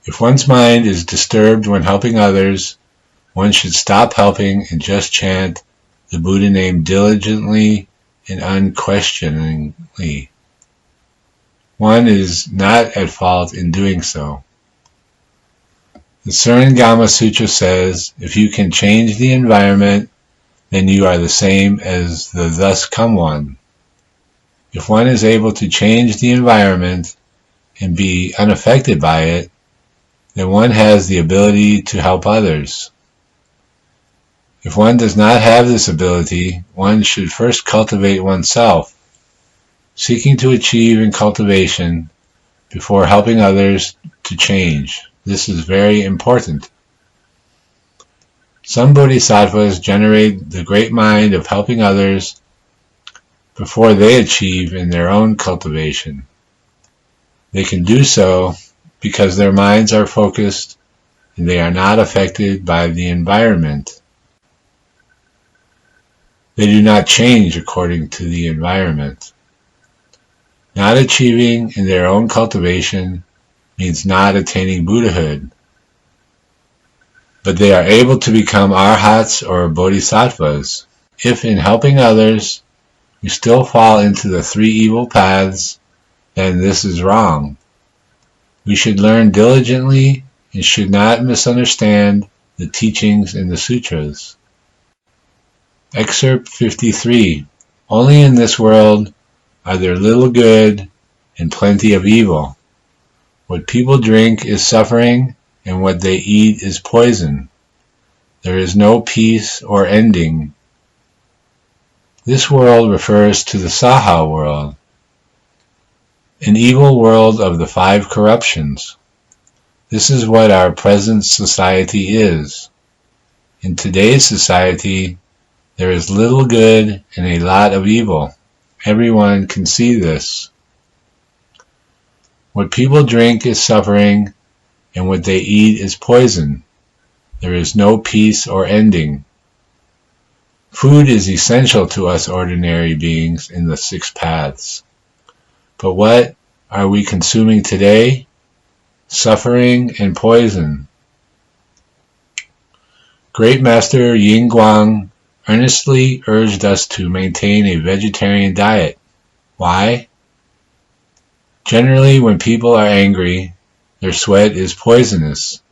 If one's mind is disturbed when helping others, one should stop helping and just chant the Buddha name diligently and unquestioningly. One is not at fault in doing so. The Surangama Sutra says, if you can change the environment, then you are the same as the thus come one. If one is able to change the environment and be unaffected by it, then one has the ability to help others. If one does not have this ability, one should first cultivate oneself, seeking to achieve in cultivation before helping others to change. This is very important. Some bodhisattvas generate the great mind of helping others before they achieve in their own cultivation. They can do so because their minds are focused and they are not affected by the environment. They do not change according to the environment. Not achieving in their own cultivation means not attaining Buddhahood, but they are able to become arhats or bodhisattvas. If in helping others you still fall into the three evil paths, then this is wrong. We should learn diligently and should not misunderstand the teachings in the sutras. Excerpt 53. Only in this world are there little good and plenty of evil. What people drink is suffering, and what they eat is poison. There is no peace or ending. This world refers to the Saha world, an evil world of the five corruptions. This is what our present society is. In today's society, there is little good and a lot of evil. Everyone can see this. What people drink is suffering, and what they eat is poison. There is no peace or ending. Food is essential to us ordinary beings in the six paths. But what are we consuming today? Suffering and poison. Great Master Yingguang earnestly urged us to maintain a vegetarian diet. Why? Generally, when people are angry, their sweat is poisonous.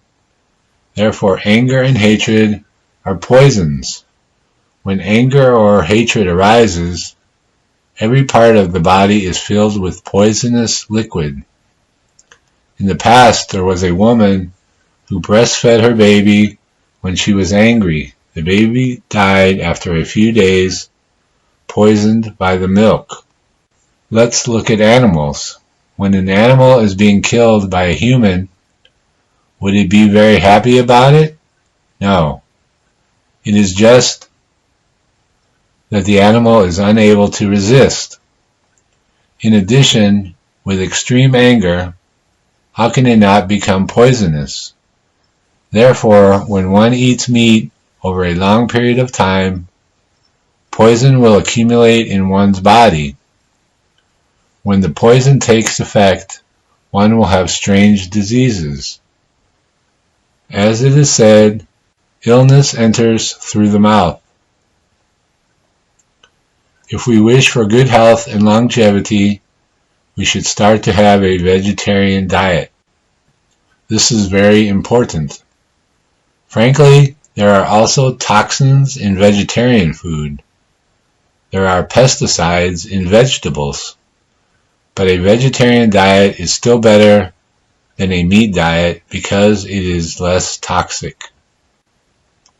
Therefore, anger and hatred are poisons. When anger or hatred arises, every part of the body is filled with poisonous liquid. In the past, there was a woman who breastfed her baby when she was angry. The baby died after a few days, poisoned by the milk. Let's look at animals. When an animal is being killed by a human, would it be very happy about it? No. It is just that the animal is unable to resist. In addition, with extreme anger, how can it not become poisonous? Therefore, when one eats meat over a long period of time, poison will accumulate in one's body. When the poison takes effect, one will have strange diseases. As it is said, illness enters through the mouth. If we wish for good health and longevity, we should start to have a vegetarian diet. This is very important. Frankly, there are also toxins in vegetarian food. There are pesticides in vegetables. But a vegetarian diet is still better than a meat diet because it is less toxic.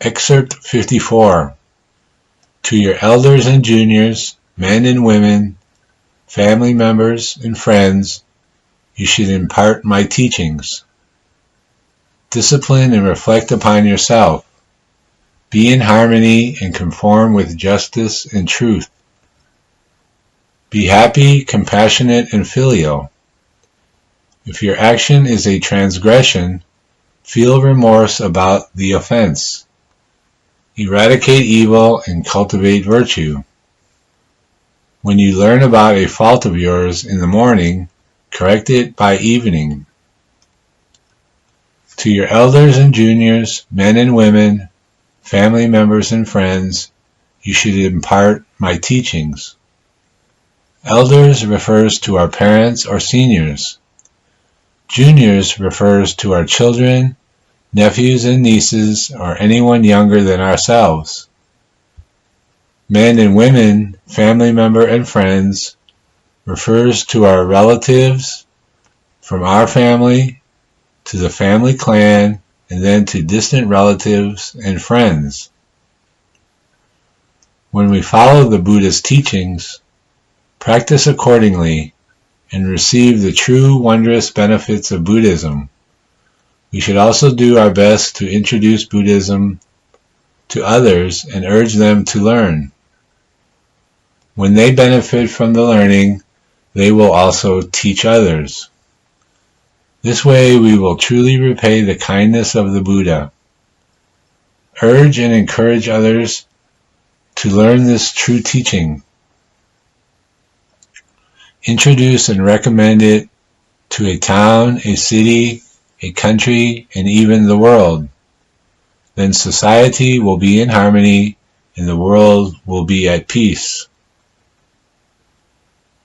Excerpt 54. To your elders and juniors, men and women, family members and friends, you should impart my teachings. Discipline and reflect upon yourself. Be in harmony and conform with justice and truth. Be happy, compassionate, and filial. If your action is a transgression, feel remorse about the offense. Eradicate evil and cultivate virtue. When you learn about a fault of yours in the morning, correct it by evening. To your elders and juniors, men and women, family members and friends, you should impart my teachings. Elders refers to our parents or seniors. Juniors refers to our children, nephews and nieces, or anyone younger than ourselves. Men and women, family member and friends, refers to our relatives, from our family to the family clan, and then to distant relatives and friends. When we follow the Buddha's teachings, practice accordingly, and receive the true wondrous benefits of Buddhism, we should also do our best to introduce Buddhism to others and urge them to learn. When they benefit from the learning, they will also teach others. This way we will truly repay the kindness of the Buddha. Urge and encourage others to learn this true teaching. Introduce and recommend it to a town, a city, a country, and even the world. Then society will be in harmony and the world will be at peace.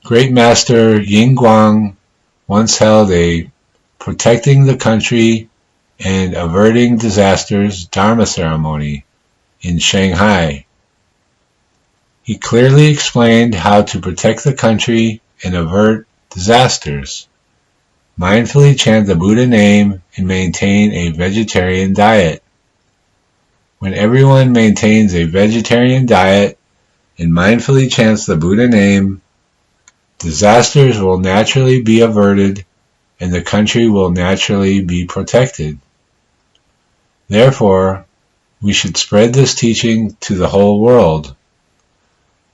Great Master Yingguang once held a Protecting the Country and Averting Disasters Dharma ceremony in Shanghai. He clearly explained how to protect the country and avert disasters. Mindfully chant the Buddha name and maintain a vegetarian diet. When everyone maintains a vegetarian diet and mindfully chants the Buddha name, disasters will naturally be averted and the country will naturally be protected. Therefore, we should spread this teaching to the whole world.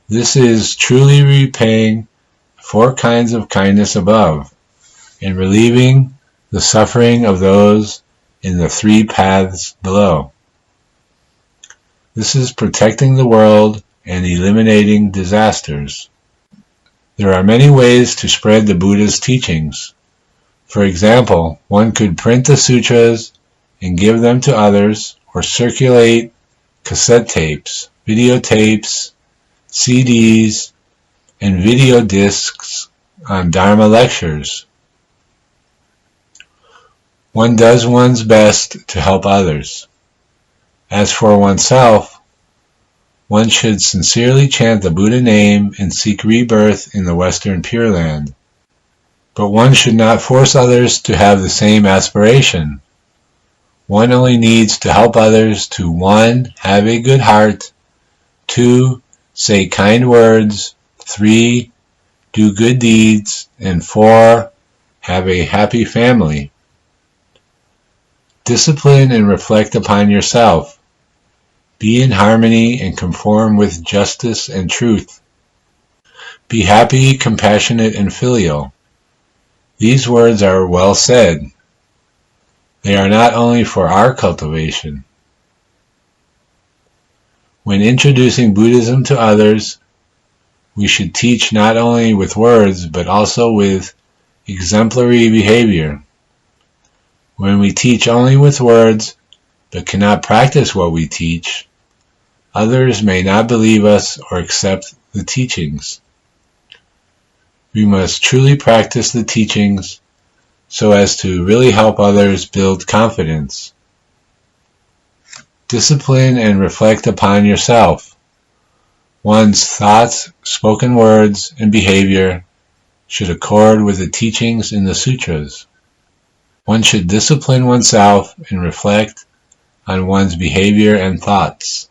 This is truly repaying 4 kinds of kindness above, and relieving the suffering of those in the 3 paths below. This is protecting the world and eliminating disasters. There are many ways to spread the Buddha's teachings. For example, one could print the sutras and give them to others, or circulate cassette tapes, videotapes, CDs, and video discs on Dharma lectures. One does one's best to help others. As for oneself, one should sincerely chant the Buddha name and seek rebirth in the Western Pure Land. But one should not force others to have the same aspiration. One only needs to help others to 1. Have a good heart, 2. Say kind words, 3. Do good deeds, and 4. Have a happy family. Discipline and reflect upon yourself. Be in harmony and conform with justice and truth. Be happy, compassionate, and filial. These words are well said. They are not only for our cultivation. When introducing Buddhism to others, we should teach not only with words, but also with exemplary behavior. When we teach only with words, but cannot practice what we teach, others may not believe us or accept the teachings. We must truly practice the teachings so as to really help others build confidence. Discipline and reflect upon yourself. One's thoughts, spoken words, and behavior should accord with the teachings in the sutras. One should discipline oneself and reflect on one's behavior and thoughts.